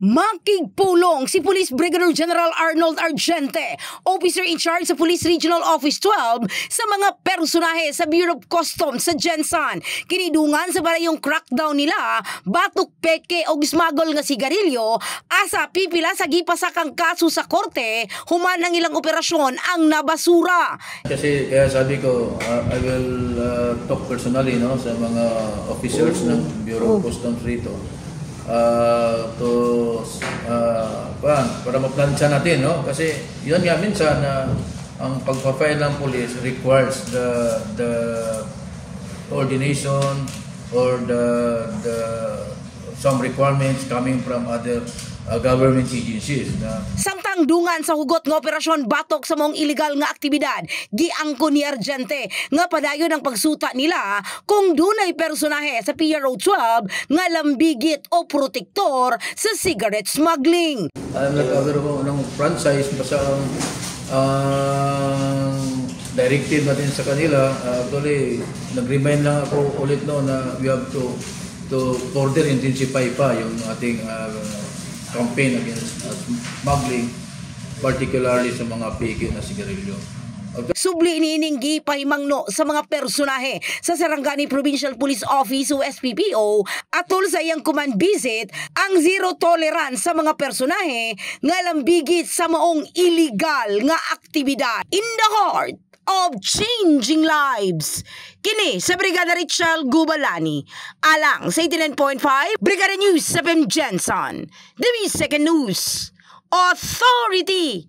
Makigpulong si Police Brigadier General Arnold Argente, officer in charge sa Police Regional Office 12 sa mga personahe sa Bureau of Customs sa Jensan. Kinidungan sa balayong crackdown nila, batok peke o gismagol nga sigarilyo, asa pipila sa gipasakang kaso sa korte, human ang ilang operasyon ang nabasura. Kasi kaya sabi ko, I will talk personally sa mga officers ng Bureau of Customs rito. Para maplansya natin, kasi yun nga minsan ang pagpa-file ng police requires the coordination or some requirements coming from other government agencies. Samtang dungan sa hugot ng operasyon batok sa mong illegal nga aktibidad, giangko ni Argente nga padayon ang pagsuta nila kung dunay personahe sa PRO 12 nga lambigit o protektor sa cigarette smuggling. I'm not aware ng franchise, basta ang directive natin sa kanila, actually nag-remind lang ako ulit na we have to further intensify pa yung ating campaign against smuggling, particularly sa mga peke na sigarilyo. Subli niining gipahimangno sa mga personahe sa Sarangani Provincial Police Office o SPPO atol sa iyang command visit ang zero tolerance sa mga personahe nga lambigit sa maong illegal nga aktibidad in the heart of changing lives. Kini sa Brigada Richel Gubalani, alang sa 89.5 Brigada News sa Jensan, the Second News Authority.